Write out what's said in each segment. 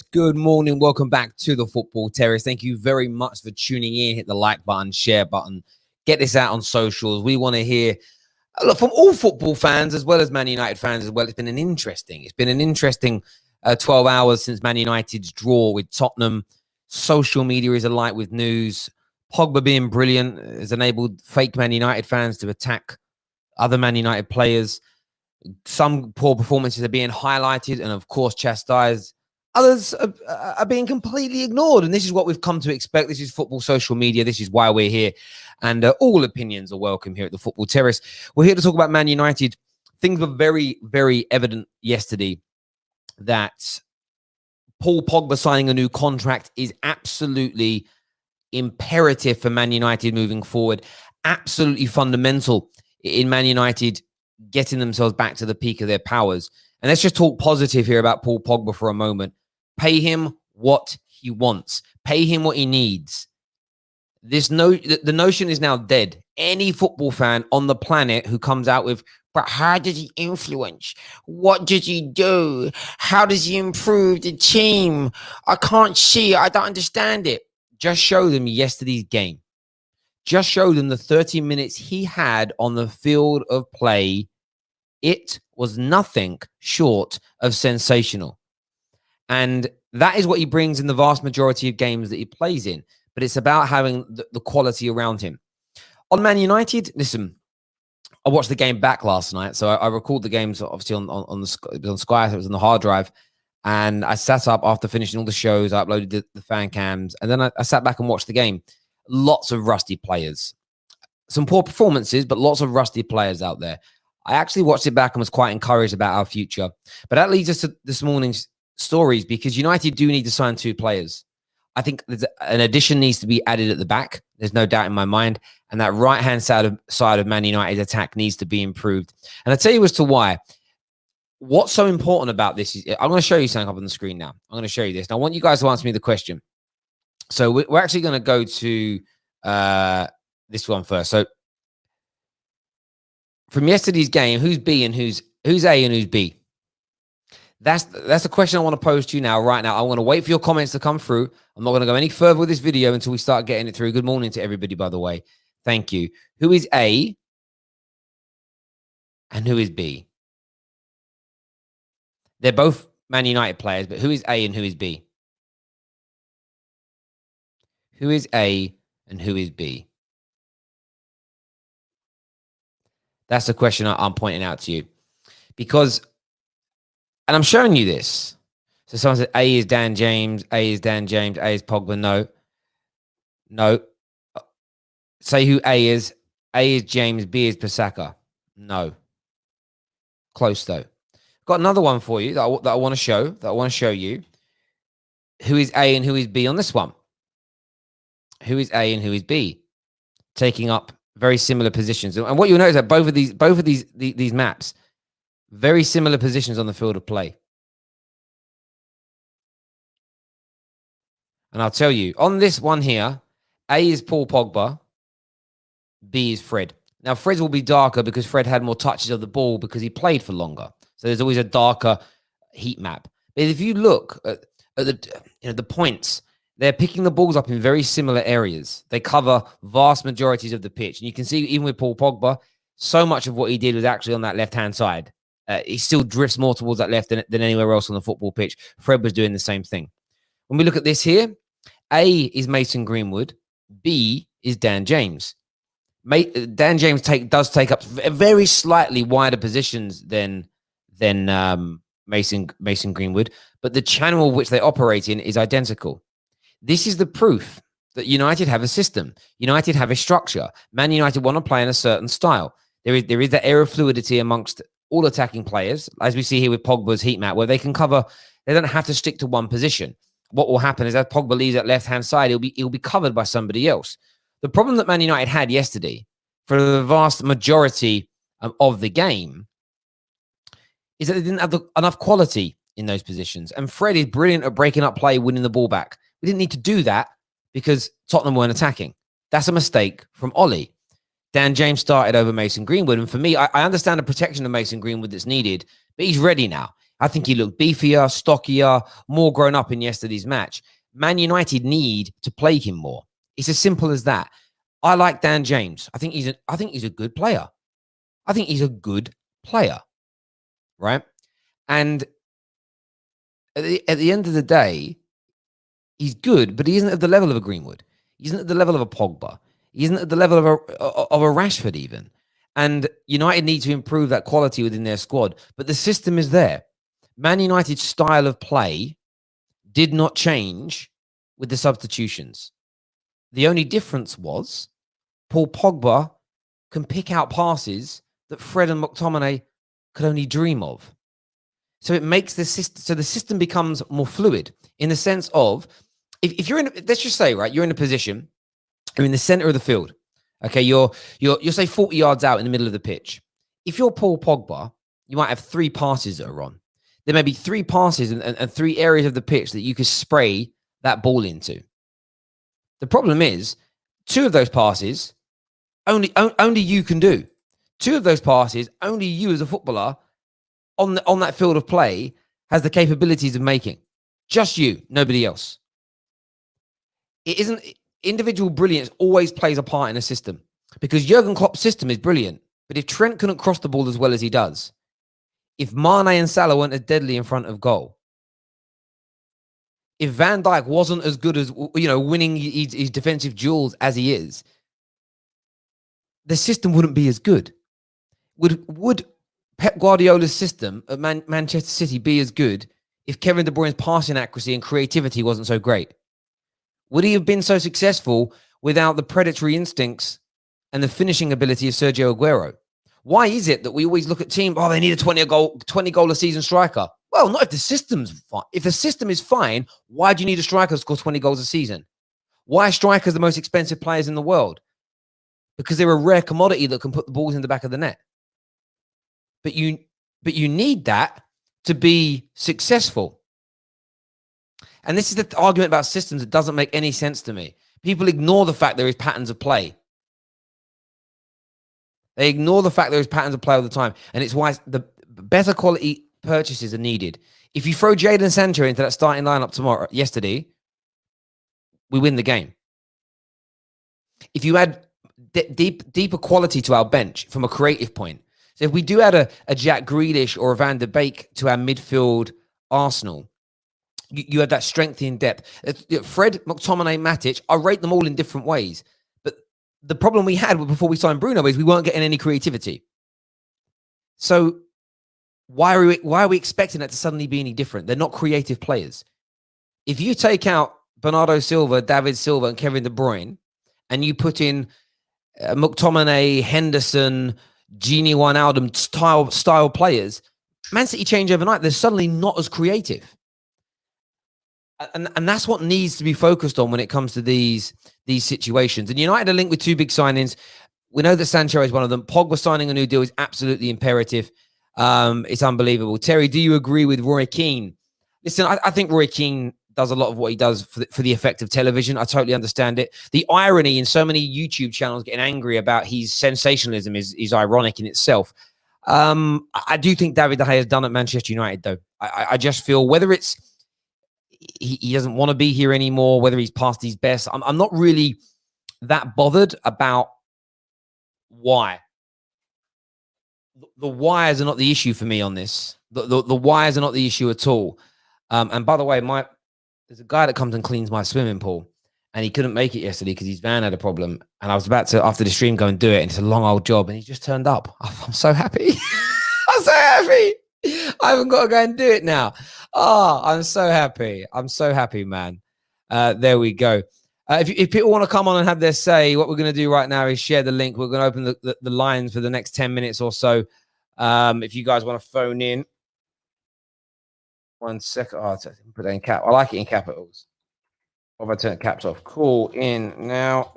Good morning. Welcome back to the Football Terrace. Thank you very much for tuning in. Hit the like button, share button, get this out on socials. We want to hear look from all football fans as well as Man United fans as well. It's been an interesting 12 hours since Man United's draw with Tottenham. Social media is alight with news. Pogba being brilliant has enabled fake Man United fans to attack other Man United players. Some poor performances are being highlighted and, of course, chastised. Others are being completely ignored. And this is what we've come to expect. This is football social media. This is why we're here. And all opinions are welcome here at the Football Terrace. We're here to talk about Man United. Things were very, very evident yesterday that Paul Pogba signing a new contract is absolutely imperative for Man United moving forward. Absolutely fundamental in Man United getting themselves back to the peak of their powers. And let's just talk positive here about Paul Pogba for a moment. Pay him what he wants. Pay him what he needs. The notion is now dead. Any football fan on the planet who comes out with, but how does he influence? What does he do? How does he improve the team? I can't see it. I don't understand it. Just show them yesterday's game. Just show them the 30 minutes he had on the field of play. It was nothing short of sensational. And that is what he brings in the vast majority of games that he plays in. But it's about having the quality around him. On Man United, listen, I watched the game back last night. So I recorded the games, obviously, on Sky. So it was on the hard drive. And I sat up after finishing all the shows. I uploaded the fan cams. And then I sat back and watched the game. Lots of rusty players. Some poor performances, but lots of rusty players out there. I actually watched it back and was quite encouraged about our future. But that leads us to this morning's stories, because United do need to sign 2 players. I think an addition needs to be added at the back. There's no doubt in my mind. And that right-hand side of Man United's attack needs to be improved. And I'll tell you as to why. What's so important about this is, I'm going to show you something up on the screen now. I'm going to show you this. Now, I want you guys to answer me the question. So we're actually going to go to this one first. So from yesterday's game, who's B and who's A and who's B? That's the question I want to pose to you right now. I want to wait for your comments to come through. I'm not going to go any further with this video until we start getting it through. Good morning to everybody, by the way. Thank you. Who is A and who is B? They're both Man United players, but who is A and who is B? Who is A and who is B? That's the question I'm pointing out to you. Because, and I'm showing you this. So someone said A is Dan James, A is Dan James, A is Pogba. No. Say who A is. A is James, B is Pasaka. No. Close though. Got another one for you that I want to show you. Who is A and who is B on this one? Who is A and who is B? Taking up very similar positions. And what you'll notice that both of these maps, very similar positions on the field of play. And I'll tell you, on this one here, A is Paul Pogba, B is Fred. Now, Fred's will be darker because Fred had more touches of the ball because he played for longer. So there's always a darker heat map. But if you look at the points, they're picking the balls up in very similar areas. They cover vast majorities of the pitch. And you can see, even with Paul Pogba, so much of what he did was actually on that left-hand side. He still drifts more towards that left than anywhere else on the football pitch. Fred was doing the same thing. When we look at this here, A is Mason Greenwood. B is Dan James. Dan James does take up very slightly wider positions than Mason Greenwood, but the channel which they operate in is identical. This is the proof that United have a system. United have a structure. Man United want to play in a certain style. There is that air of fluidity amongst all attacking players, as we see here with Pogba's heat map, where they can cover. They don't have to stick to one position. What will happen is, as Pogba leaves that left-hand side, he'll be covered by somebody else. The problem that Man United had yesterday, for the vast majority of the game, is that they didn't have enough quality in those positions. And Fred is brilliant at breaking up play, winning the ball back. We didn't need to do that because Tottenham weren't attacking. That's a mistake from Ollie. Dan James started over Mason Greenwood. And for me, I understand the protection of Mason Greenwood that's needed, but he's ready now. I think he looked beefier, stockier, more grown up in yesterday's match. Man United need to play him more. It's as simple as that. I like Dan James. I think he's a good player. I think he's a good player, right? And at the end of the day, he's good, but he isn't at the level of a Greenwood. He isn't at the level of a Pogba. He isn't at the level of a Rashford even. And United need to improve that quality within their squad. But the system is there. Man United's style of play did not change with the substitutions. The only difference was Paul Pogba can pick out passes that Fred and McTominay could only dream of. So it makes the system, so the system becomes more fluid in the sense of, if you're in, let's just say, right, you're in a position, you're in the center of the field. Okay, you're say 40 yards out in the middle of the pitch. If you're Paul Pogba, you might have 3 passes that are on. There may be 3 passes and 3 areas of the pitch that you could spray that ball into. The problem is, 2 of those passes only you can do. 2 of those passes only you as a footballer on that field of play has the capabilities of making. Just you, nobody else. It isn't individual brilliance always plays a part in a system, because Jurgen Klopp's system is brilliant. But if Trent couldn't cross the ball as well as he does, if Mane and Salah weren't as deadly in front of goal, if Van Dijk wasn't as good as, winning his defensive duels as he is, the system wouldn't be as good. Would Pep Guardiola's system at Manchester City be as good if Kevin De Bruyne's passing accuracy and creativity wasn't so great? Would he have been so successful without the predatory instincts and the finishing ability of Sergio Aguero? Why is it that we always look at teams, they need a 20 goal a season striker? Well, not if the system's fine. If the system is fine, why do you need a striker to score 20 goals a season? Why are strikers the most expensive players in the world? Because they're a rare commodity that can put the balls in the back of the net. But you need that to be successful. And this is the argument about systems that doesn't make any sense to me. People ignore the fact there is patterns of play. They ignore the fact there is patterns of play all the time. And it's why the better quality purchases are needed. If you throw Jadon Sancho into that starting lineup yesterday, we win the game. If you add deeper quality to our bench from a creative point. So if we do add a Jack Grealish or a Van de Beek to our midfield arsenal, you have that strength in depth. Fred, McTominay, Matic, I rate them all in different ways. But the problem we had before we signed Bruno is we weren't getting any creativity. So why are we expecting that to suddenly be any different? They're not creative players. If you take out Bernardo Silva, David Silva, and Kevin De Bruyne, and you put in McTominay, Henderson, Gini Wijnaldum style players, Man City change overnight. They're suddenly not as creative. And that's what needs to be focused on when it comes to these situations. And United are linked with 2 big signings. We know that Sancho is one of them. Pogba signing a new deal is absolutely imperative. It's unbelievable. Terry, do you agree with Roy Keane? Listen, I think Roy Keane does a lot of what he does for the effect of television. I totally understand it. The irony in so many YouTube channels getting angry about his sensationalism is ironic in itself. I do think David De Gea has done at Manchester United, though. I just feel whether it's he doesn't want to be here anymore, whether he's past his best, I'm not really that bothered about why. The whys are not the issue for me on this. The whys are not the issue at all. And by the way, there's a guy that comes and cleans my swimming pool, and he couldn't make it yesterday because his van had a problem. And I was about to, after the stream, go and do it. And it's a long old job. And he just turned up. I'm so happy. I'm so happy. I haven't got to go and do it now. Oh, I'm so happy. I'm so happy, man. There we go. If people want to come on and have their say, what we're going to do right now is share the link. We're going to open the lines for the next 10 minutes or so. If you guys want to phone in. 1 second. Oh, put that in cap. I like it in capitals. What if I turn caps off? Call in now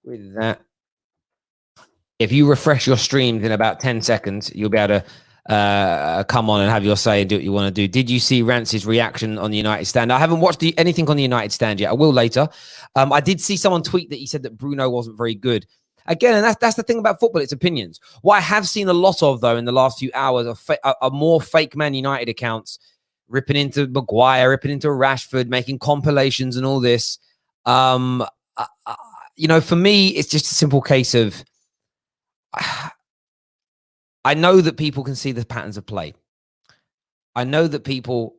with that. If you refresh your streams in about 10 seconds, you'll be able to come on and have your say and do what you want to do. Did you see Rance's reaction on the United stand? I haven't watched anything on the United stand yet. I will later. I did see someone tweet that he said that Bruno wasn't very good. again, and that's the thing about football. It's opinions. What I have seen a lot of, though, in the last few hours are more fake Man United accounts ripping into Maguire, ripping into Rashford, making compilations and all this. For me, it's just a simple case of I know that people can see the patterns of play. I know that people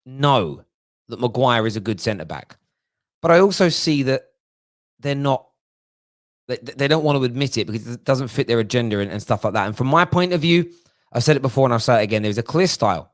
know that Maguire is a good centre-back. But I also see that they're not, they don't want to admit it because it doesn't fit their agenda and stuff like that. And from my point of view, I've said it before and I'll say it again, there's a clear style.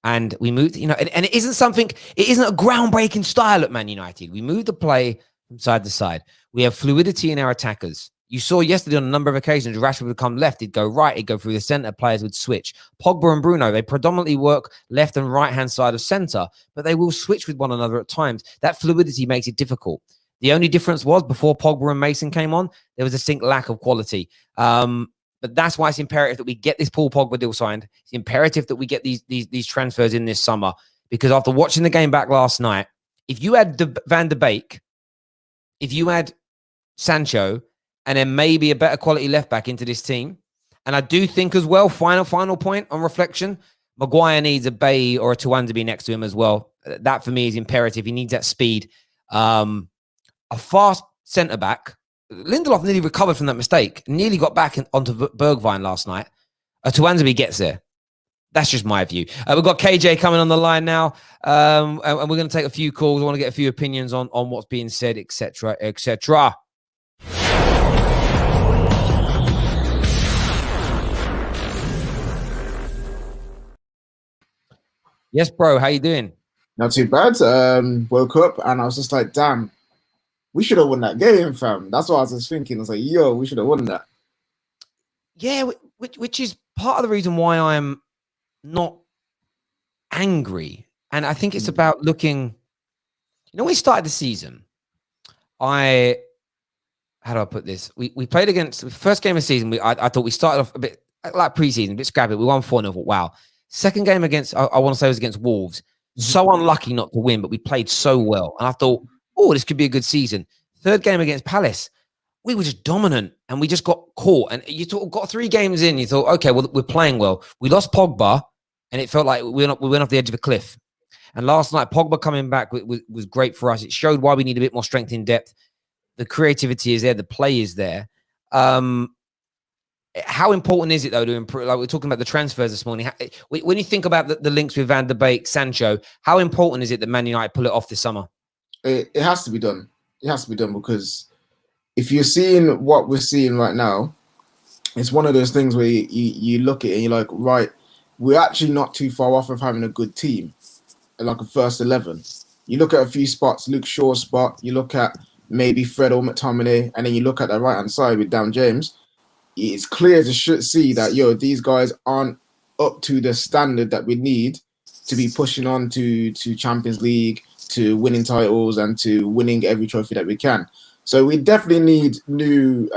And we moved, and it isn't a groundbreaking style at Man United. We moved the play from side to side. We have fluidity in our attackers. You saw yesterday on a number of occasions, Rashford would come left, he'd go right, he'd go through the centre, players would switch. Pogba and Bruno, they predominantly work left and right-hand side of centre, but they will switch with one another at times. That fluidity makes it difficult. The only difference was before Pogba and Mason came on, there was a distinct lack of quality. But that's why it's imperative that we get this Paul Pogba deal signed. It's imperative that we get these transfers in this summer, because after watching the game back last night, if you had Van de Beek, if you had Sancho, and then maybe a better quality left back into this team, and I do think as well, final point on reflection, Maguire needs a Bay or a Tuan to be next to him as well. That for me is imperative. He needs that speed. A fast centre back. Lindelof nearly recovered from that mistake. Nearly got back onto Bergwijn last night. Tuanzebe gets there. That's just my view. We've got KJ coming on the line now, and we're going to take a few calls. I want to get a few opinions on what's being said, etc., etc. Yes, bro. How you doing? Not too bad. Woke up and I was just like, damn, we should have won that game, fam. That's what I was just thinking. I was like, yo, we should have won that. Yeah, which is part of the reason why I'm not angry. And I think it's about looking, when we started the season, how do I put this? We played against the first game of the season. I thought we started off a bit like preseason, a bit scrappy. We won 4-0. Wow. Second game against, I want to say it was against Wolves. So unlucky not to win, but we played so well. And I thought, oh, this could be a good season. Third game against Palace, we were just dominant and we just got caught. And you got 3 games in, you thought, okay, well, we're playing well. We lost Pogba and it felt like we went off the edge of a cliff. And last night, Pogba coming back was great for us. It showed why we need a bit more strength in depth. The creativity is there. The play is there. How important is it, though, to improve? Like we're talking about the transfers this morning. When you think about the links with Van de Beek, Sancho, how important is it that Man United pull it off this summer? It has to be done. It has to be done because if you're seeing what we're seeing right now, it's one of those things where you look at it and you're like, right, we're actually not too far off of having a good team, like a first 11. You look at a few spots, Luke Shaw's spot, you look at maybe Fred or McTominay, and then you look at the right-hand side with Dan James. It's clear to see that, these guys aren't up to the standard that we need to be pushing on to Champions League, to winning titles, and to winning every trophy that we can. So we definitely need new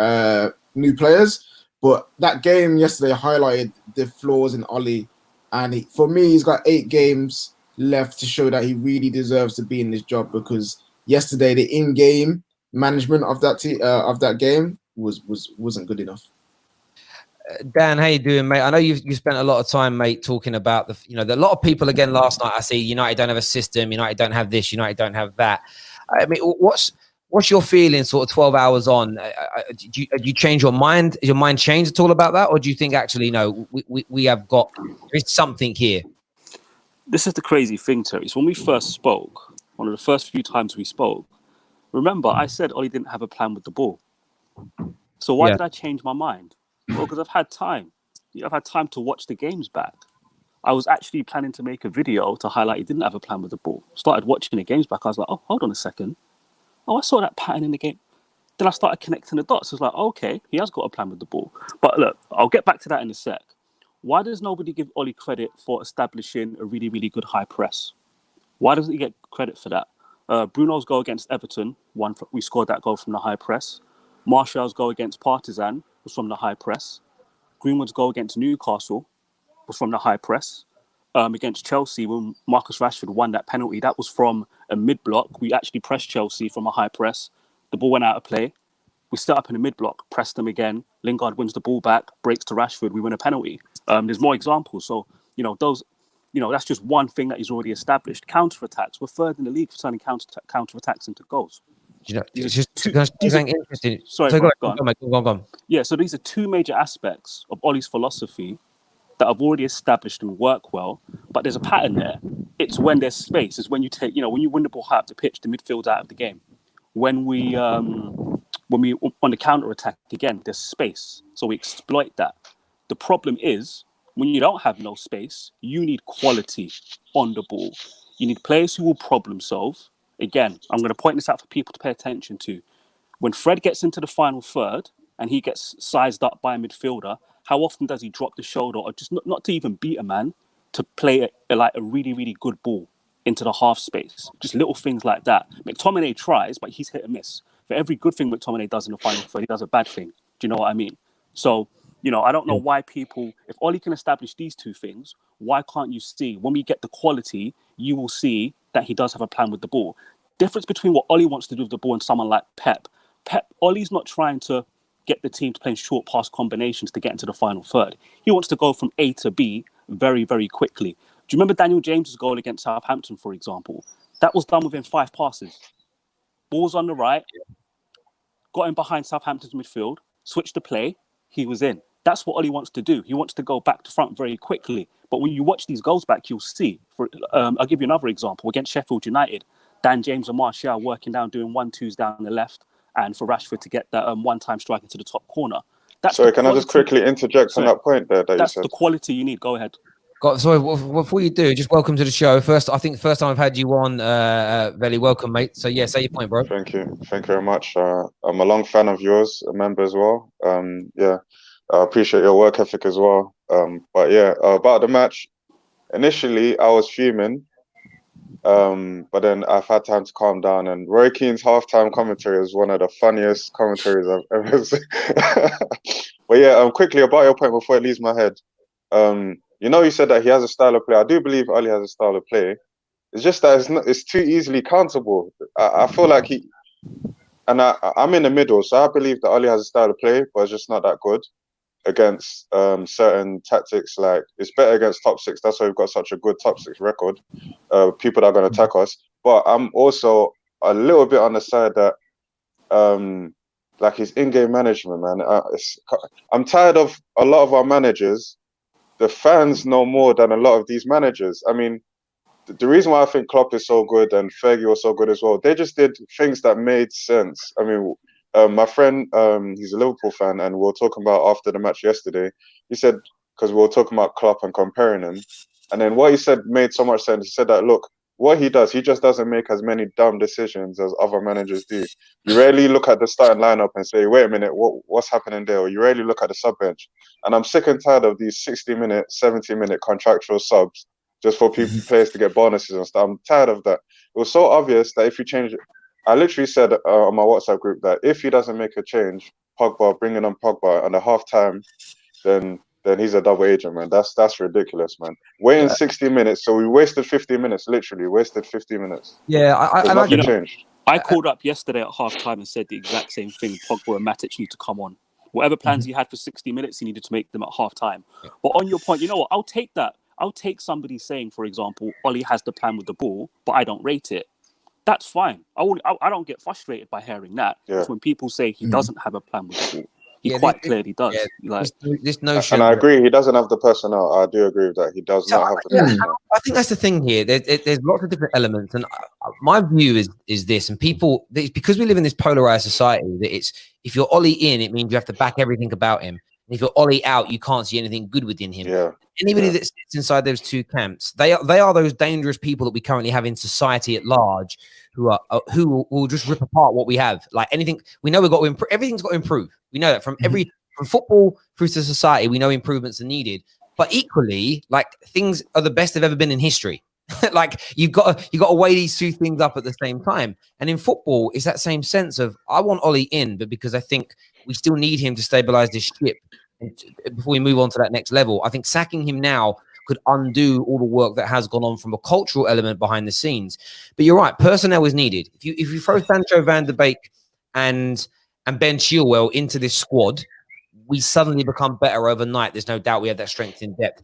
players. But that game yesterday highlighted the flaws in Oli. And for me, he's got 8 games left to show that he really deserves to be in this job, because yesterday the in-game management of that game wasn't good enough. Dan, how you doing, mate? I know you spent a lot of time, mate, talking about a lot of people again last night. I see United don't have a system, United don't have this, United don't have that. I mean, what's your feeling sort of 12 hours on? Do you change your mind? Is your mind changed at all about that? Or do you think actually, no, there's something here? This is the crazy thing, Terrace. When we first spoke, one of the first few times we spoke, remember I said Oli didn't have a plan with the ball. So why did I change my mind? Well, because I've had time. I've had time to watch the games back. I was actually planning to make a video to highlight he didn't have a plan with the ball. Started watching the games back. I was like, oh, hold on a second. Oh, I saw that pattern in the game. Then I started connecting the dots. I was like, okay, he has got a plan with the ball. But look, I'll get back to that in a sec. Why does nobody give Oli credit for establishing a really, really good high press? Why doesn't he get credit for that? Bruno's goal against Everton, we scored that goal from the high press. Martial's goal against Partizan was from the high press. Greenwood's goal against Newcastle was from the high press. Against Chelsea, when Marcus Rashford won that penalty, that was from a mid-block. We actually pressed Chelsea from a high press. The ball went out of play. We set up in the mid block, press them again. Lingard wins the ball back, breaks to Rashford. We win a penalty. There's more examples. So that's just one thing that he's already established. Counter attacks. We're third in the league for turning counter attacks into goals. It's just interesting. Sorry, so bro, go on. Yeah, so these are two major aspects of Ollie's philosophy that have already established and work well, but there's a pattern there. It's when there's space. It's when you when you win the ball high up the pitch, the midfield's out of the game. When we on the counter attack again, there's space, so we exploit that. The problem is when you don't have no space, you need quality on the ball. You need players who will problem solve. Again, I'm going to point this out for people to pay attention to. When Fred gets into the final third and he gets sized up by a midfielder, how often does he drop the shoulder or just not to even beat a man, to play a really, really good ball into the half space? Just little things like that. McTominay tries, but he's hit and miss. For every good thing McTominay does in the final third, he does a bad thing. Do you know what I mean? So, I don't know why people, if Ollie can establish these two things, why can't you see, when we get the quality, you will see that he does have a plan with the ball. Difference between what Ollie wants to do with the ball and someone like Pep. Ollie's not trying to get the team to play short pass combinations to get into the final third. He wants to go from A to B very, very quickly. Do you remember Daniel James's goal against Southampton, for example? That was done within 5 passes. Ball's on the right, got him behind Southampton's midfield, switched the play, he was in. That's what Ollie wants to do. He wants to go back to front very quickly. But when you watch these goals back, you'll see. I'll give you another example. Against Sheffield United, Dan James and Martial working down, doing 1-2s down the left, and for Rashford to get that one-time strike into the top corner. Sorry, can I just quickly interject on that point there that you said? That's the quality you need. Go ahead. Sorry, before you do, just welcome to the show. I think the first time I've had you on, Veli, welcome, mate. So, yeah, say your point, bro. Thank you very much. I'm a long fan of yours, a member as well. I appreciate your work ethic as well. About the match, initially I was fuming, but then I've had time to calm down. And Roy Keane's halftime commentary is one of the funniest commentaries I've ever seen. But quickly about your point before it leaves my head. You said that he has a style of play. I do believe Ollie has a style of play. It's just that it's too easily countable. I feel like I'm in the middle, so I believe that Ollie has a style of play, but it's just not that good against certain tactics. Like, it's better against top 6. That's why we've got such a good top 6 record. People that are going to attack us. But I'm also a little bit on the side that like his in-game management, man. I'm tired of a lot of our managers. The fans know more than a lot of these managers. I mean, the reason why I think Klopp is so good and Fergie was so good as well, they just did things that made sense. I mean, my friend, he's a Liverpool fan, and we were talking about after the match yesterday. He said, because we were talking about Klopp and comparing him, and then what he said made so much sense. He said that, look, what he does, he just doesn't make as many dumb decisions as other managers do. You rarely look at the starting lineup and say, wait a minute, what's happening there? Or you rarely look at the sub bench. And I'm sick and tired of these 60-minute, 70-minute contractual subs just for players to get bonuses and stuff. I'm tired of that. It was so obvious that if you change it, I literally said on my WhatsApp group that if he doesn't make a change, bringing on Pogba at the half-time, then he's a double agent, man. That's ridiculous, man. Waiting 60 minutes, so we wasted 50 minutes, literally wasted 50 minutes. Yeah, nothing changed. I called up yesterday at half-time and said the exact same thing. Pogba and Matic need to come on. Whatever plans he had for 60 minutes, he needed to make them at half-time. Yeah. But on your point, you know what? I'll take that. I'll take somebody saying, for example, Ollie has the plan with the ball, but I don't rate it. That's fine. I don't get frustrated by hearing that. Yeah. It's when people say he doesn't have a plan with the ball. He quite clearly does. Yeah, this notion, and I agree, he doesn't have the personnel. I do agree with that. He does not have the personnel. I think that's the thing here. There's lots of different elements, and my view is this. And people, because we live in this polarized society, that it's if you're Ollie in, it means you have to back everything about him. And if you're Ollie out, you can't see anything good within him. Yeah. Anybody that sits inside those two camps, they are those dangerous people that we currently have in society at large, who will just rip apart what we have. Like anything, we know we've got to improve. Everything's got to improve. We know that from football through to society, we know improvements are needed. But equally, like, things are the best they've ever been in history. Like, you've got to weigh these two things up at the same time. And in football, it's that same sense of, I want Ollie in, but because I think we still need him to stabilize this ship before we move on to that next level. I think sacking him now could undo all the work that has gone on from a cultural element behind the scenes. But you're right, personnel is needed. If you throw Sancho, Van de Beek, and and Ben Chilwell into this squad, we suddenly become better overnight. There's no doubt we have that strength in depth.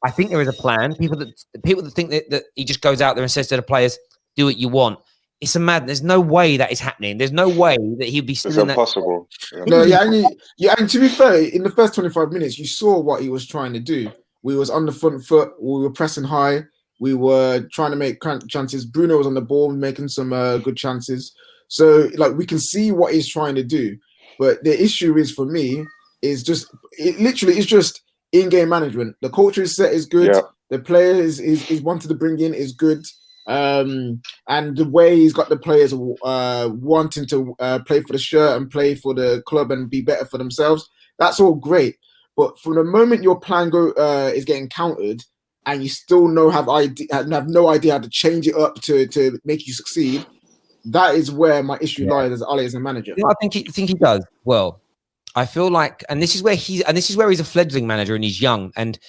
I think there is a plan. People that think that he just goes out there and says to the players, "Do what you want." It's a madness. There's no way that is happening. There's no way that he'd be still It's in impossible. No, yeah, and to be fair, in the first 25 minutes, you saw what he was trying to do. We was on the front foot. We were pressing high. We were trying to make chances. Bruno was on the ball, making some good chances. So, like, we can see what he's trying to do. But the issue is, for me, is just it's just in-game management. The culture is set is good. Yeah. The player is wanted to bring in is good. And the way he's got the players wanting to play for the shirt and play for the club and be better for themselves, that's all great. But from the moment your plan is getting countered and you still have no idea how to change it up to make you succeed, that is where my issue lies as Ali as a manager. I think he does well. I feel like, and this is where he's a fledgling manager and he's young, and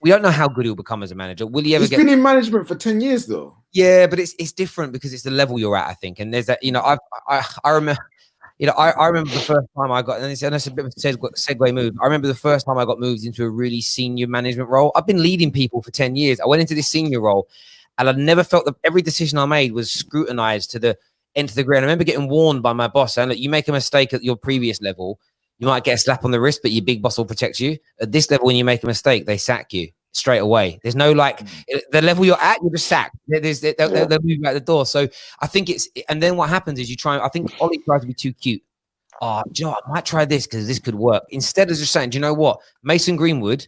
we don't know how good he'll become as a manager. Will he ever He's been in management for 10 years, though. Yeah, but it's different because it's the level you're at, I think. And there's that, I remember, I remember the first time I got, and it's a bit of a segue move. I remember the first time I got moved into a really senior management role. I've been leading people for 10 years. I went into this senior role, and I never felt that every decision I made was scrutinized to the nth degree. And I remember getting warned by my boss saying, "Look, you make a mistake at your previous level, you might get a slap on the wrist, but your big boss will protect you. At this level, when you make a mistake, they sack you straight away. There's no the level you're at, you're just sacked. They'll move you out the door." So I think and then what happens is I think Ollie tries to be too cute. Oh, Joe, I might try this because this could work. Instead of just saying, "Do you know what? Mason Greenwood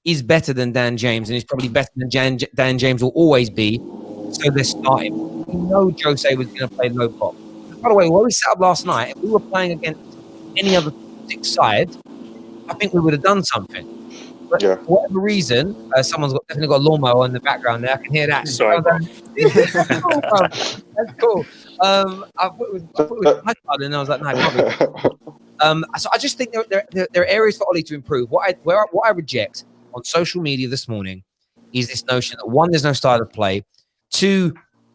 is better than Dan James, and he's probably better than Dan James will always be." So they're starting. We know Jose was going to play low pop. By the way, when we set up last night, if we were playing against any other six side, I think we would have done something. But for whatever reason, someone's definitely got a lawnmower in the background there. I can hear that. Sorry, That's cool. I thought it was my card, and I was like, no, it can't be. So I just think there are areas for Ollie to improve. What I reject on social media this morning is this notion that, one, there's no style of play. Two,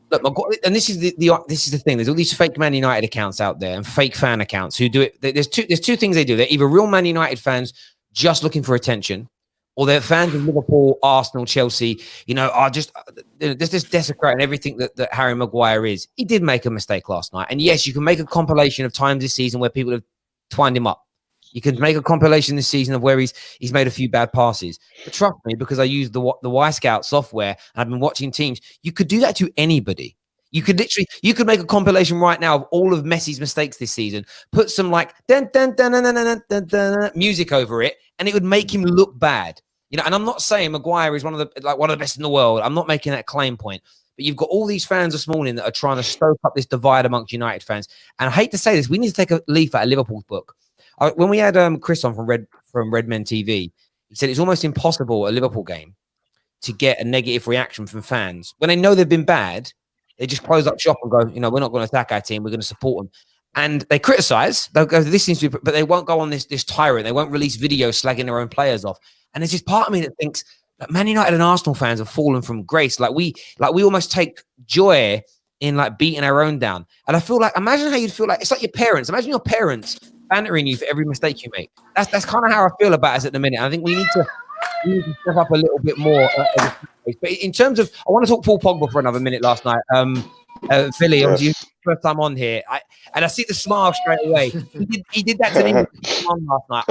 look, and this is the thing. There's all these fake Man United accounts out there and fake fan accounts who do it. There's two things they do. They're either real Man United fans just looking for attention, or they're fans of Liverpool, Arsenal, Chelsea, are just desecrating everything that Harry Maguire is. He did make a mistake last night. And yes, you can make a compilation of times this season where people have twined him up. You can make a compilation this season of where he's made a few bad passes. But trust me, because I use the Y Scout software and I've been watching teams, you could do that to anybody. You could make a compilation right now of all of Messi's mistakes this season, put some like dun, dun, dun, dun, dun, dun, dun, dun, music over it, and it would make him look bad. And I'm not saying Maguire is one of the best in the world. I'm not making that claim point. But you've got all these fans this morning that are trying to stoke up this divide amongst United fans. And I hate to say this, we need to take a leaf out of Liverpool's book. When we had Chris on from Redmen TV, he said it's almost impossible at a Liverpool game to get a negative reaction from fans. When they know they've been bad, they just close up shop and go, we're not going to attack our team. We're going to support them. And they criticize. They'll go, this seems to be, but they won't go on this tyrant. They won't release videos slagging their own players off. And there's this part of me that thinks that Man United and Arsenal fans have fallen from grace. Like we almost take joy in beating our own down. And I feel like, imagine how you'd feel like, it's like your parents. Imagine your parents bantering you for every mistake you make. That's kind of how I feel about us at the minute. I think we need to step up a little bit more. But in terms of, I want to talk Paul Pogba for another minute last night. Billy, obviously, first time on here, I see the smile straight away. He did that to me last night.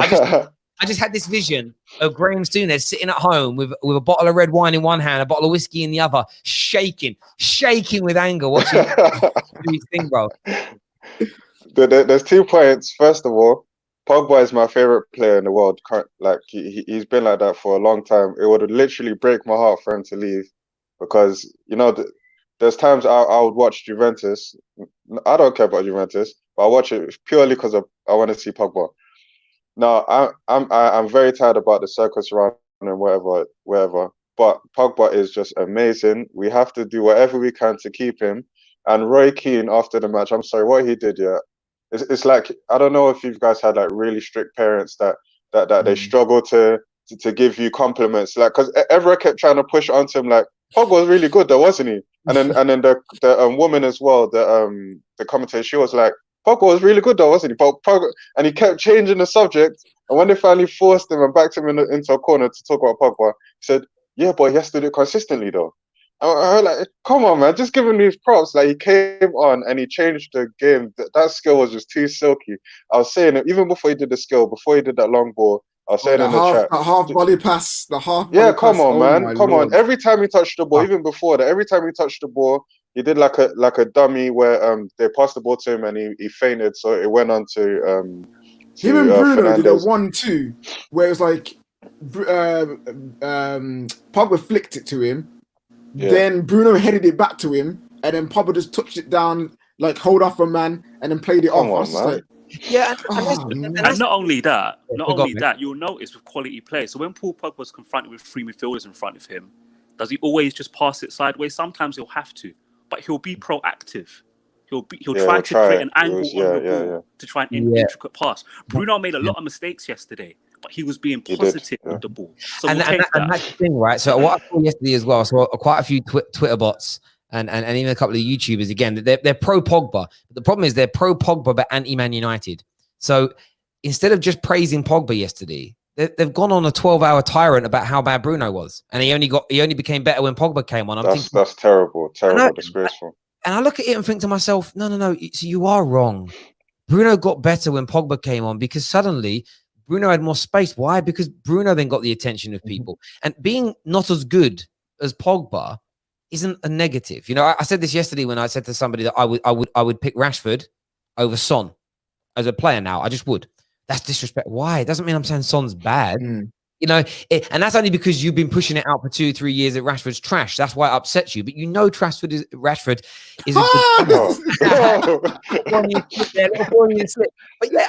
I just had this vision of Graham Souness sitting at home with a bottle of red wine in one hand, a bottle of whiskey in the other, shaking with anger, watching his thing, bro. There's 2 points. First of all, Pogba is my favorite player in the world. He's been like that for a long time. It would literally break my heart for him to leave, because there's times I would watch Juventus. I don't care about Juventus, but I watch it purely because I want to see Pogba. Now I'm very tired about the circus around and wherever. But Pogba is just amazing. We have to do whatever we can to keep him. And Roy Keane, after the match, I'm sorry, what he did, it's like, I don't know if you guys had really strict parents that they struggle to give you compliments, because Evra kept trying to push onto him Pogba was really good though, wasn't he? And then the woman as well, the commentator, she was like, Pogba was really good though, wasn't he? But Pogba, and he kept changing the subject. And when they finally forced him and backed him into a corner to talk about Pogba, he said, "Yeah, but he has to do it consistently though." I was like, "Come on, man! Just give him these props." Like he came on and he changed the game. That skill was just too silky. I was saying it even before he did the skill, before he did that long ball. I was saying in the chat, the half volley pass, the half volley yeah, pass. come on, Oh man, my come on. Lord. Every time he touched the ball, even before that, every time he touched the ball, he did like a dummy where they passed the ball to him and he fainted, so it went on to Him and Bruno did a Fernandez. 1-2 where it was like Pogba flicked it to him, then Bruno headed it back to him, and then Pogba just touched it down, like hold off a man, and then played it off. I was just like, yeah, and not only that, you'll notice with quality players. So when Paul Pogba was confronted with three midfielders in front of him, does he always just pass it sideways? Sometimes he'll have to, but he'll be proactive. He'll try to create an angle on the ball to try an intricate pass. Bruno made a lot of mistakes yesterday, but he was being positive with the ball. So and that's the thing, right? So what I saw yesterday as well, so quite a few Twitter bots and even a couple of YouTubers, again, they're pro Pogba. But the problem is they're pro Pogba but anti Man United. So instead of just praising Pogba yesterday, they've gone on a 12-hour tyrant about how bad Bruno was, and he only became better when Pogba came on. That's terrible, disgraceful. And I look at it and think to myself, no, so you are wrong. Bruno got better when Pogba came on because suddenly Bruno had more space. Why? Because Bruno then got the attention of people. And being not as good as Pogba isn't a negative. You know, I said this yesterday when I said to somebody that I would pick Rashford over Son as a player now. I just would. That's disrespect. Why? It doesn't mean I'm saying Son's bad. You know, and that's only because you've been pushing it out for 2-3 years that Rashford's trash. That's why it upsets you. But you know, Rashford is a good. But yeah,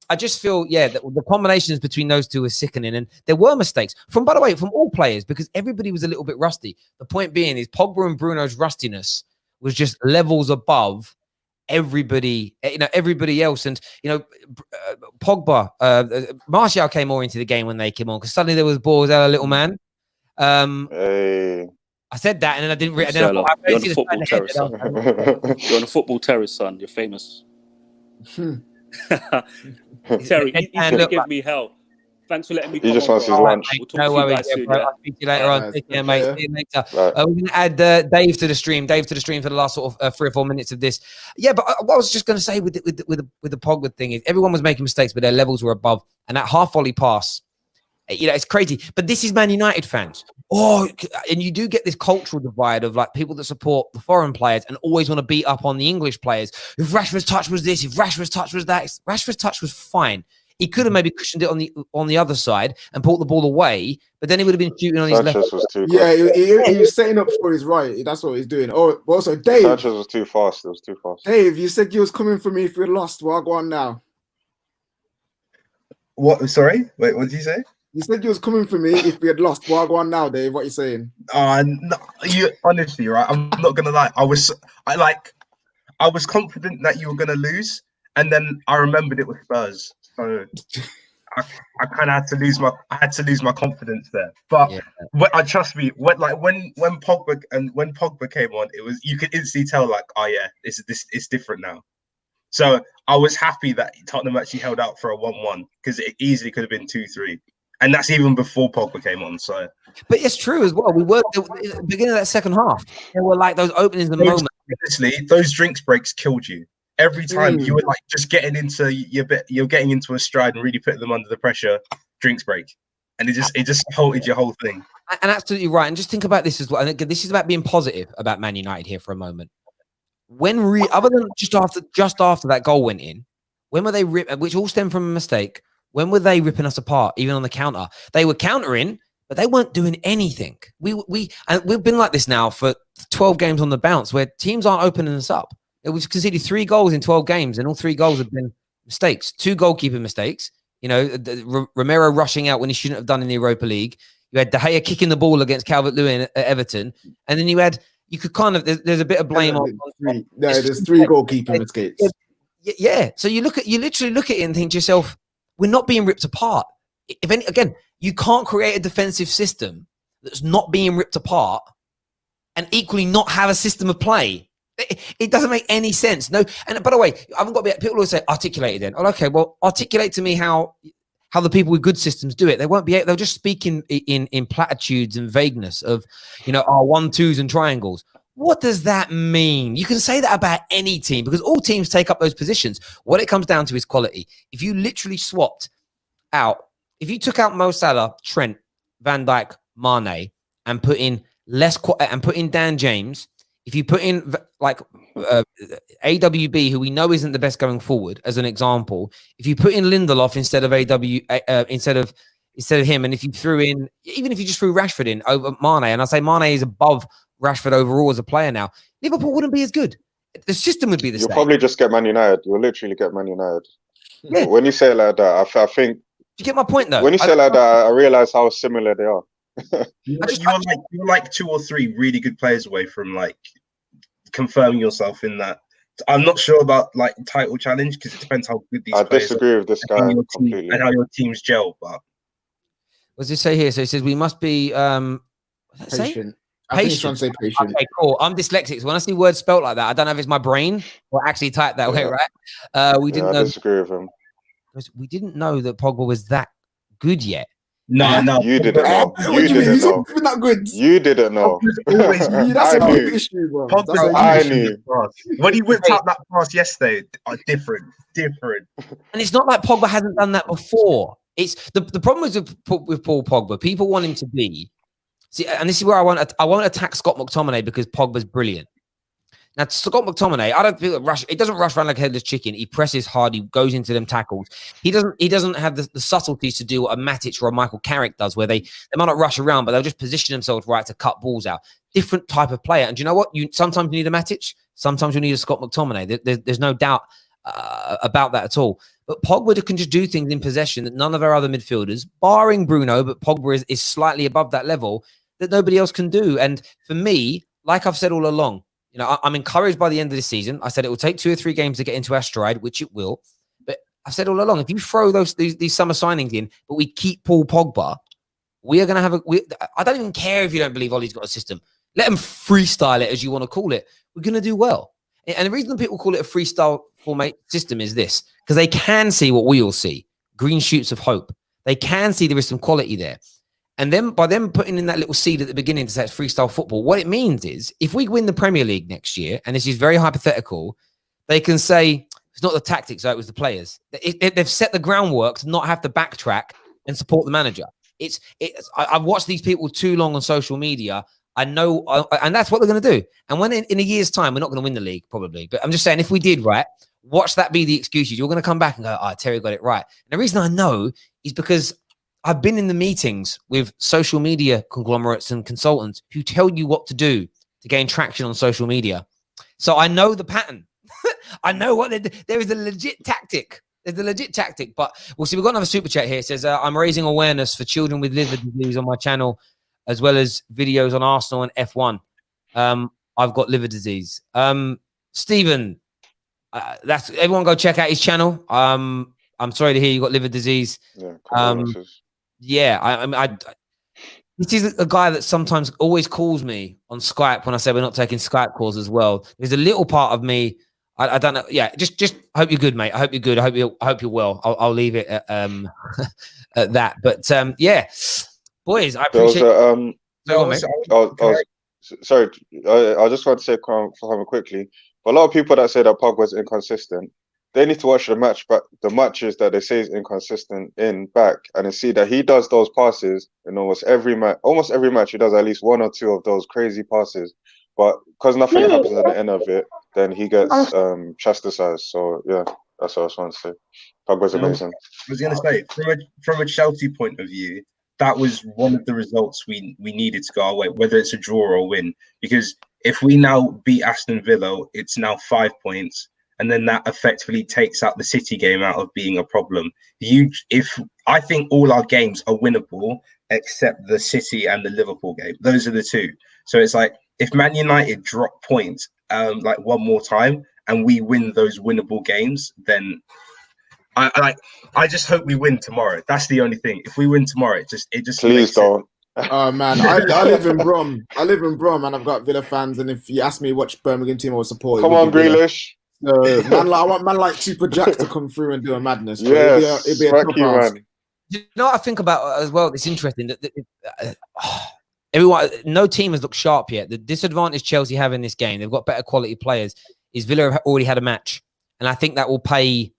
I just feel that the combinations between those two are sickening, and there were mistakes by the way, from all players because everybody was a little bit rusty. The point being is Pogba and Bruno's rustiness was just levels above everybody else. And Pogba, Martial came more into the game when they came on because suddenly there was balls out, a little man. I said that and then I didn't read. You're on the football terrace, son. You're on the football terrace, son. You're famous. Terry, he's gonna give me hell. Thanks for letting me come. He just on, wants his lunch. We'll talk to you guys soon, I'll speak to you later on. Take care, mate. See you later. Right. We're going to add Dave to the stream. For the last sort of 3 or 4 minutes of this. Yeah, but what I was just going to say with the Pogba thing is everyone was making mistakes, but their levels were above. And that half volley pass, it's crazy. But this is Man United fans. And you do get this cultural divide of like people that support the foreign players and always want to beat up on the English players. If Rashford's touch was this, if Rashford's touch was that, Rashford's touch was fine. He could have maybe cushioned it on the other side and pulled the ball away, but then he would have been shooting on his left. He was setting up for his right. That's what he's doing. Oh, also Dave. Sanchez was too fast. It was too fast. Dave, you said you was coming for me if we lost. Well, go on now. What? Sorry. Wait. What did you say? You said you was coming for me if we had lost. Well, go on now, Dave. What are you saying? No, you honestly, right? I'm not gonna lie. I was confident that you were gonna lose, and then I remembered it was Spurs. So I kind of had to lose my confidence there. But trust me, when Pogba came on, you could instantly tell like, oh yeah, it's different now. So I was happy that Tottenham actually held out for a 1-1 because it easily could have been 2-3, and that's even before Pogba came on. So, but it's true as well. We were at the beginning of that second half. There were like those openings, the moment. Honestly, those drinks breaks killed you. Every time you were like just getting into you're getting into a stride and really putting them under the pressure, drinks break, and it just halted your whole thing. And absolutely right. And just think about this as well. And again, this is about being positive about Man United here for a moment. Other than just after that goal went in, when were they which all stemmed from a mistake? When were they ripping us apart? Even on the counter, they were countering, but they weren't doing anything. We've been like this now for 12 games on the bounce, where teams aren't opening us up. We've conceded 3 goals in 12 games, and all 3 goals have been mistakes. 2 goalkeeping mistakes. Romero rushing out when he shouldn't have done in the Europa League. You had De Gea kicking the ball against Calvert-Lewin at Everton, and then there's a bit of blame on. There's 3 goalkeeping mistakes. Yeah. So you literally look at it and think to yourself, we're not being ripped apart. Again, you can't create a defensive system that's not being ripped apart, and equally not have a system of play It doesn't make any sense. No, and by the way, I haven't got to be. People always say articulate it. Then, oh, okay, well, articulate to me how the people with good systems do it. They won't be. They'll just speak in platitudes and vagueness of, our 1-2s and triangles. What does that mean? You can say that about any team because all teams take up those positions. What it comes down to is quality. If you literally swapped out, if you took out Mo Salah, Trent, Van Dijk, Mane, and put in Dan James, if you put in like AWB, who we know isn't the best going forward, as an example, if you put in Lindelof instead of instead of him, and if you threw in, even if you just threw Rashford in over Mane, and I say Mane is above Rashford overall as a player now, Liverpool wouldn't be as good. The system would be the same. You'll probably just get Man United. You'll literally get Man United. Yeah. When you say it like that, I think. Do you get my point, though? When you say it like that, I realize how similar they are. You're like 2 or 3 really good players away from like confirming yourself in that. I'm not sure about like title challenge because it depends how good these players are. I disagree with this guy completely. And how your teams gel. But what does it say here? So it says we must be patient. I think he's trying to say patient. Okay, cool. I'm dyslexic, so when I see words spelt like that, I don't know if it's my brain or actually typed that way, right? I disagree with him. We didn't know that Pogba was that good yet. No. You didn't know. You didn't know. Not good. You didn't know. That's a big issue, bro. I knew. When he whipped out that pass yesterday, different. And it's not like Pogba hasn't done that before. It's the problem is with Paul Pogba. People want him to be. See, and this is where I won't attack Scott McTominay because Pogba's brilliant. Now, Scott McTominay, I don't feel rush. It doesn't rush around like a headless chicken. He presses hard. He goes into them tackles. He doesn't have the subtleties to do what a Matic or a Michael Carrick does, where they might not rush around, but they'll just position themselves right to cut balls out. Different type of player. And do you know what? Sometimes you need a Matic. Sometimes you need a Scott McTominay. There's no doubt about that at all. But Pogba can just do things in possession that none of our other midfielders, barring Bruno, but Pogba is slightly above that level, that nobody else can do. And for me, like I've said all along, I'm encouraged by the end of this season. I said it will take 2 or 3 games to get into our stride, which it will. But I've said all along, if you throw these summer signings in, but we keep Paul Pogba, we are going to have I don't even care if you don't believe Ollie's got a system. Let him freestyle it, as you want to call it. We're going to do well. And the reason people call it a freestyle format system is this, because they can see what we all see, green shoots of hope. They can see there is some quality there. And then by them putting in that little seed at the beginning to say it's freestyle football, what it means is if we win the Premier League next year, and this is very hypothetical, they can say it's not the tactics, though, it was the players. They've set the groundwork to not have to backtrack and support the manager. I've watched these people too long on social media. I know, and that's what they're going to do. And when in a year's time, we're not going to win the league, probably. But I'm just saying, if we did, right, watch that be the excuses. You're going to come back and go, Terry got it right. And the reason I know is because I've been in the meetings with social media conglomerates and consultants who tell you what to do to gain traction on social media. So I know the pattern. I know what there is a legit tactic. There's a legit tactic. But we'll see. We've got another super chat here. It says, I'm raising awareness for children with liver disease on my channel, as well as videos on Arsenal and F1. I've got liver disease. Stephen, that's everyone go check out his channel. I'm sorry to hear you got liver disease. Yeah, this is a guy that sometimes always calls me on Skype when I say we're not taking Skype calls as well. There's a little part of me, I don't know. Yeah, just hope you're good, mate. I hope you're good. I hope you're well. I'll leave it at that. But yeah, boys, I appreciate. Sorry, I just want to say something quickly. For a lot of people that say that Pogba's inconsistent, they need to watch the match, but the matches that they say is inconsistent back, and see that he does those passes in almost every match. Almost every match, he does at least 1 or 2 of those crazy passes. But because nothing happens at the end of it, then he gets chastised. So yeah, that's what I was trying to say. Pogba's amazing. I was going to say, from a Chelsea point of view, that was one of the results we needed to go our way, whether it's a draw or a win. Because if we now beat Aston Villa, it's now 5 points. And then that effectively takes out the City game out of being a problem. I think all our games are winnable except the City and the Liverpool game. Those are the 2. So it's like if Man United drop points like one more time and we win those winnable games, then I just hope we win tomorrow. That's the only thing. If we win tomorrow, it just please don't. Oh man, I live in Brom. I live in Brom, and I've got Villa fans. And if you ask me which Birmingham team I would support, it Come would on, be Villa. Grealish. So, man, like, I want man like Super Jack to come through and do a madness. But Yes, it'd be a fuck tough you, ask. man. You know what I think about as well? It's interesting that everyone, no team has looked sharp yet. The disadvantage Chelsea have in this game, they've got better quality players, is Villa have already had a match. And I think that will pay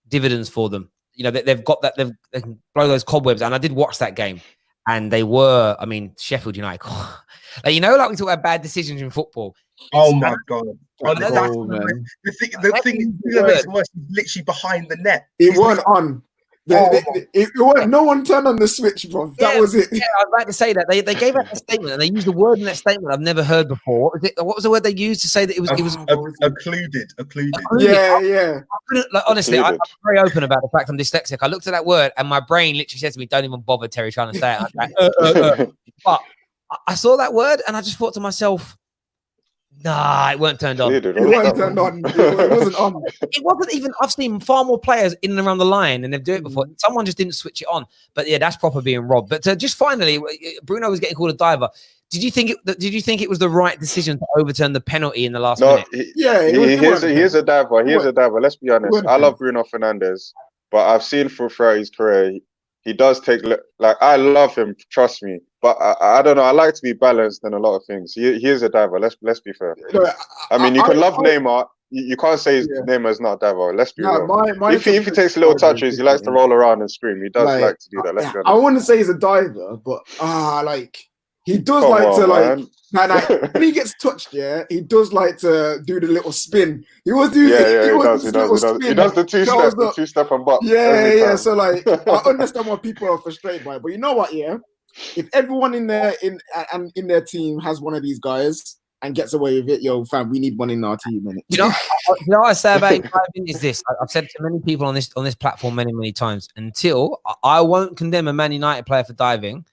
dividends for them. You know, they've got that, they can blow those cobwebs. And I did watch that game. And they were, I mean, Sheffield United. Like, you know, like we talk about bad decisions in football. Oh my god! The thing that makes it worse is literally behind the net. It weren't on. It weren't. No one turned on the switch, bro. That was it. Yeah, I'd like to say that they gave out a statement and they used a word in that statement I've never heard before. What was the word they used to say that it was occluded? Yeah. Honestly, I'm very open about the fact I'm dyslexic. I looked at that word and my brain literally said to me, "Don't even bother, Terry, trying to say it." Like, But I saw that word and I just thought to myself, nah, it weren't turned on. It wasn't turned on. It wasn't on. It wasn't even. I've seen far more players in and around the line, and they've done it before. Someone just didn't switch it on. But yeah, that's proper being robbed. But just finally, Bruno was getting called a diver. Did you think it was the right decision to overturn the penalty in the last minute? He is a diver. He is a diver. Let's be honest. I love Bruno Fernandes, but I've seen throughout his career, he does take, like, I love him, trust me. But I don't know. I like to be balanced in a lot of things. He is a diver. Let's be fair. I mean, you can love Neymar. You can't say Neymar is not a diver. Let's be real. If he takes little touches, he likes to roll around and scream. He does like to do that. Let's be honest. I wouldn't say he's a diver, but he does when he gets touched, he does like to do the little spin. He does. He does the two-step and butt. Yeah. So like, I understand why people are frustrated by it, but you know what? Yeah, if everyone in their team has one of these guys and gets away with it, yo, fam, we need one in our team. Innit? You know what I say about diving is this. I've said to many people on this platform many times. Until I won't condemn a Man United player for diving.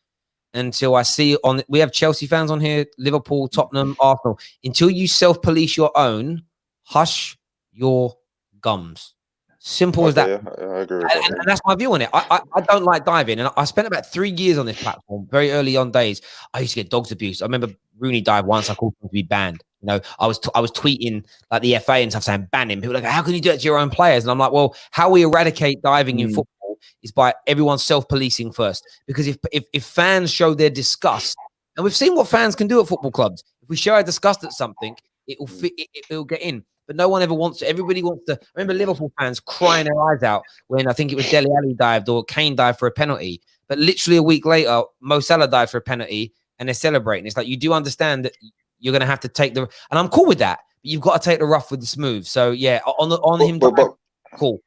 Until I see we have Chelsea fans on here, Liverpool, Tottenham, Arsenal. Until you self-police your own, hush your gums. Simple as that. Yeah, I agree. And that's my view on it. I don't like diving, and I spent about 3 years on this platform. Very early on days, I used to get dogs abuse. I remember Rooney dived once. I called him to be banned. You know, I was tweeting like the FA and stuff saying ban him. People were like, how can you do it to your own players? And I'm like, well, how we eradicate diving in football is by everyone self-policing first. Because if fans show their disgust, and we've seen what fans can do at football clubs, if we show our disgust at something, it'll get in. But no one ever wants to. Everybody wants to. I remember Liverpool fans crying their eyes out when I think it was Dele Alli dived or Kane dived for a penalty. But literally a week later, Mo Salah dived for a penalty and they're celebrating. It's like, you do understand that you're going to have to take and I'm cool with that. But you've got to take the rough with the smooth. So yeah, cool.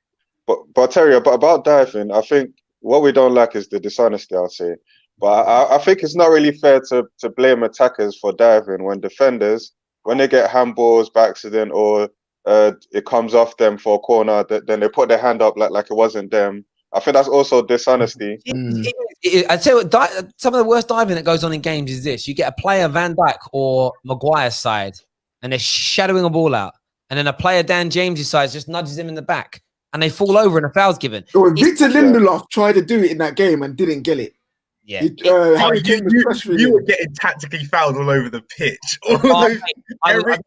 But Terry, about diving, I think what we don't like is the dishonesty, I'll say. But I think it's not really fair to blame attackers for diving when defenders, when they get handballs by accident or it comes off them for a corner, then they put their hand up like it wasn't them. I think that's also dishonesty. I'd say some of the worst diving that goes on in games is this. You get a player, Van Dijk or Maguire's side, and they're shadowing a ball out. And then a player, Dan James's side, just nudges him in the back. And they fall over and a foul's given. Victor Lindelof tried to do it in that game and didn't get it. Yeah. You were getting tactically fouled all over the pitch.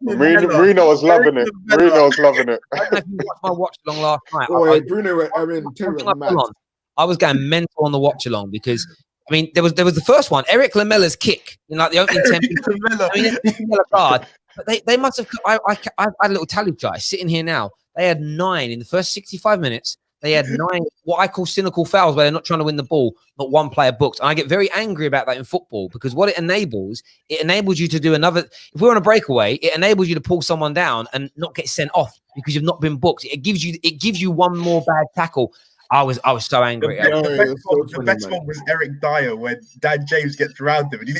Marino was loving it. Marino was loving it. I don't know if you watched my watch along last night. I was going mental on the watch along because I mean there was the first one, Eric Lamella's kick in like the opening 10 minutes. But they must have. I had a little tally chart sitting here now. They had 9 in the first 65 minutes. They had 9 what I call cynical fouls where they're not trying to win the ball, not one player booked. And I get very angry about that in football because what it enables you to do another. If we're on a breakaway, it enables you to pull someone down and not get sent off because you've not been booked. It gives you one more bad tackle. I was so angry. The best one was Eric Dyer when Dan James gets around him and he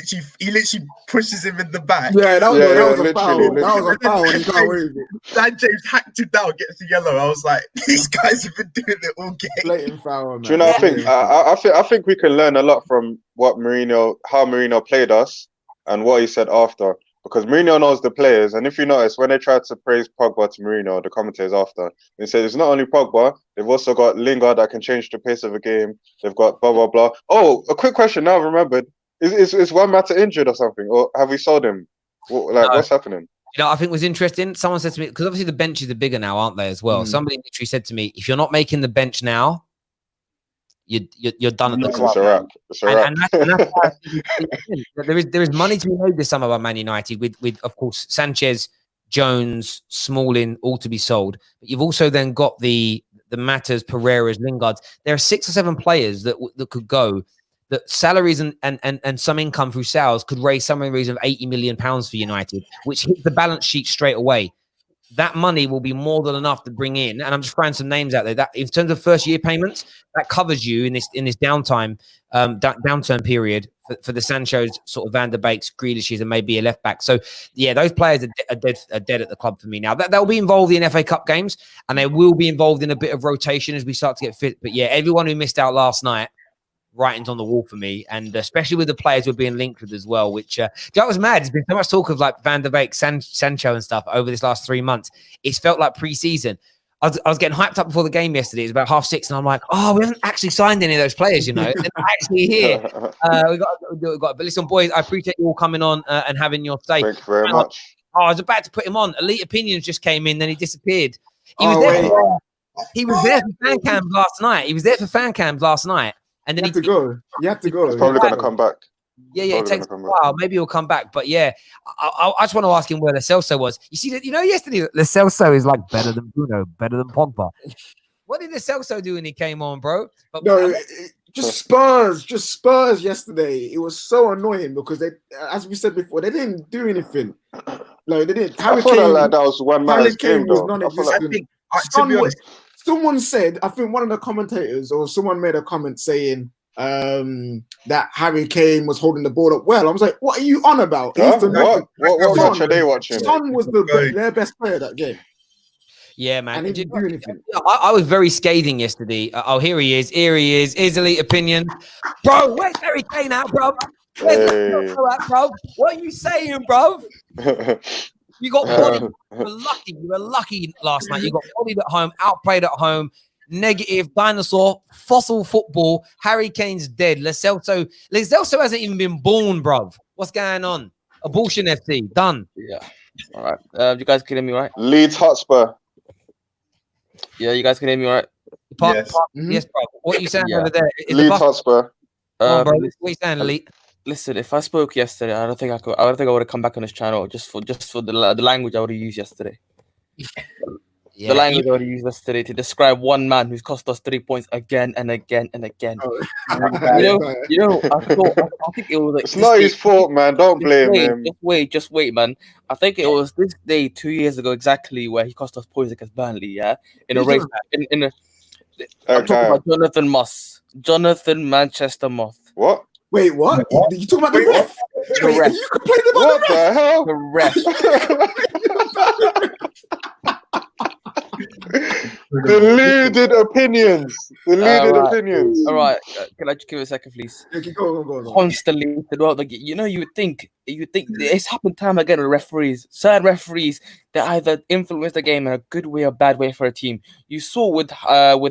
literally pushes him in the back. Yeah, that was a foul. That was a foul when he got away with it. Dan James hacked him down, gets the yellow. I was like, these guys have been doing it all game. Blatant foul, man. Do you know? I think we can learn a lot from how Mourinho played us and what he said after. Because Mourinho knows the players, and if you notice, when they tried to praise Pogba to Mourinho, the commentators after, they said it's not only Pogba, they've also got Lingard that can change the pace of a game. They've got blah, blah, blah. Oh, a quick question now, I've remembered. Is Juan Mata injured or something, or have we sold him? No. What's happening? You know, I think was interesting. Someone said to me, because obviously the benches are bigger now, aren't they, as well? Somebody literally said to me, if you're not making the bench now, you're done at the club. It's a wrap. It's a wrap. And that's why there is money to be made this summer by Man United with of course Sanchez, Jones, Smalling, all to be sold. But you've also then got the Matters, Pereiras, Lingards. There are 6 or 7 players that could go. That salaries and some income through sales could raise somewhere in the region of £80 million for United, which hits the balance sheet straight away. That money will be more than enough to bring in, and I'm just throwing some names out there. That in terms of first year payments, that covers you in this downturn period for the Sanchos, sort of Van der Beeks, Grealishes, and maybe a left back. So yeah, those players are dead at the club for me now. They'll be involved in FA Cup games, and they will be involved in a bit of rotation as we start to get fit. But yeah, everyone who missed out last night, writings on the wall for me, and especially with the players we're being linked with as well, which that was mad. There's been so much talk of like Van der Beek, Sancho and stuff over this last 3 months. It's felt like pre-season. I was getting hyped up before the game yesterday. It was about 6:30, and I'm like, oh, we haven't actually signed any of those players, you know. They're not actually here. We got. But listen, boys, I appreciate you all coming on and having your say. Thank you very much. I was about to put him on. Elite Opinions just came in, then he disappeared. He was there for fan cams last night. And then You have to go. He's probably going to come back. Yeah, it takes a while. Maybe he'll come back. But yeah, I just want to ask him where Lo Celso was. You see that? You know, yesterday Lo Celso is like better than Bruno, better than Pogba. What did Lo Celso do when he came on, bro? But just Spurs yesterday. It was so annoying because they, as we said before, they didn't do anything. Like they didn't. I thought that was one man's game, though. To be honest, someone said, I think one of the commentators or someone made a comment saying that Harry Kane was holding the ball up well. I was like, what are you on about? What match are they watching? Son was their best player that game. Yeah, man. And he didn't do anything. I was very scathing yesterday. Here he is. Here's Elite Opinion. Bro, where's Harry Kane at, bro? Where's bro? What are you saying, bro? You got bodied. You were lucky last night. You got bodied at home, outplayed at home. Negative, dinosaur, fossil football. Harry Kane's dead. Lo Celso hasn't even been born, bruv. What's going on? Abortion FC, done. Yeah. All right. You guys can hear me, right? Leeds Hotspur. Yeah, you guys can hear me, right? Yes, bro. What are you saying over there? Leeds Hotspur. What are you saying, Elite? Listen, if I spoke yesterday, I don't think I would have come back on this channel just for the language I would have used yesterday. The language I would have used yesterday to describe one man who's cost us 3 points again and again and again. Oh. I think it was like, it's not his fault, man. Don't blame him. Just wait, man. I think it was this day 2 years ago exactly where he cost us points against Burnley. Yeah, in a race. I'm talking about Jonathan Manchester Moth. What? Wait, what? You talking about the ref? Correct. You complained about the ref? Deluded opinions. Opinions. All right. Can I just give it a second, please? Okay, go. Constantly throughout the game. You know, you would think it's happened time again with referees. Certain referees that either influence the game in a good way or bad way for a team. You saw with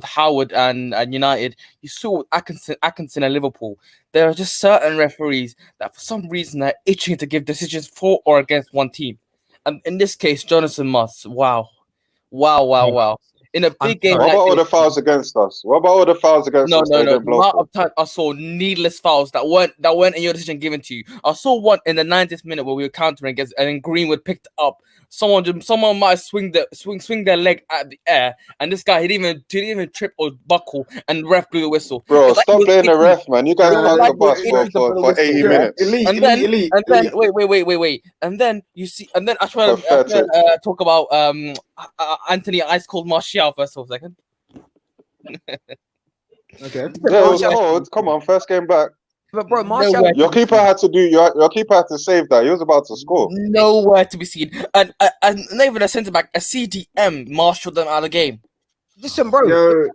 Howard and United. You saw with Atkinson and Liverpool. There are just certain referees that for some reason are itching to give decisions for or against one team. And in this case, Jonathan Moss. Wow. In a big game, what about all the fouls against us? No. The amount of time I saw needless fouls that weren't in your decision given to you. I saw one in the 90th minute where we were countering against, and then Greenwood picked up. Someone might swing their leg at the air, and this guy he didn't even trip or buckle, and the ref blew the whistle. Bro, stop playing the ref, man. You guys are the bus for 80 minutes. Elite. Wait. And then you see, and then I try to talk about Anthony Ice Cold Martial first for a second. Okay. Come on, first game back. But bro, Martial, your keeper had to save that. He was about to score. Nowhere to be seen, and not even a centre back, a CDM marshaled them out of the game. Listen, bro,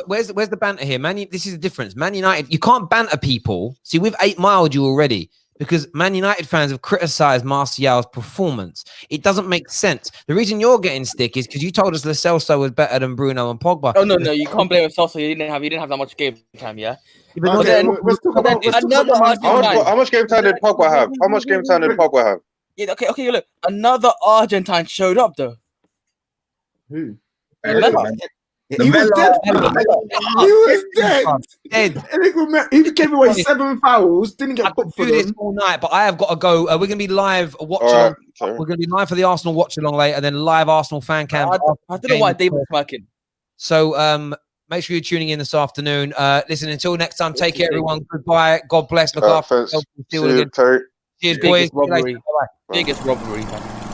where's the banter here, man? This is the difference. Man United, you can't banter people. See, we've 8 miled you already because Man United fans have criticised Martial's performance. It doesn't make sense. The reason you're getting stick is because you told us Lo Celso was better than Bruno and Pogba. Oh no, you can't blame Celso. He didn't have that much game time. Yeah. But Okay, then- let's talk about another Man City. How much game time did Pogba have? How much game time did Pogba have? Yeah, okay. Look, another Argentine showed up though. Who? Lamela. He was dead. He was dead. Dead. He gave away 7 fouls. Didn't I get could booked for do this them. all night, but I have got to go. We're going to be live watch All along. right, sorry. We're going to be live for the Arsenal watch along later, then live Arsenal fan cam. I don't know why David's smirking. So make sure you're tuning in this afternoon. Listen, until next time, take care, everyone. Goodbye. God bless. Look after Thanks. yourself. See you, Terry. Cheers, boys. Biggest robbery. Bye-bye. Biggest robbery, man.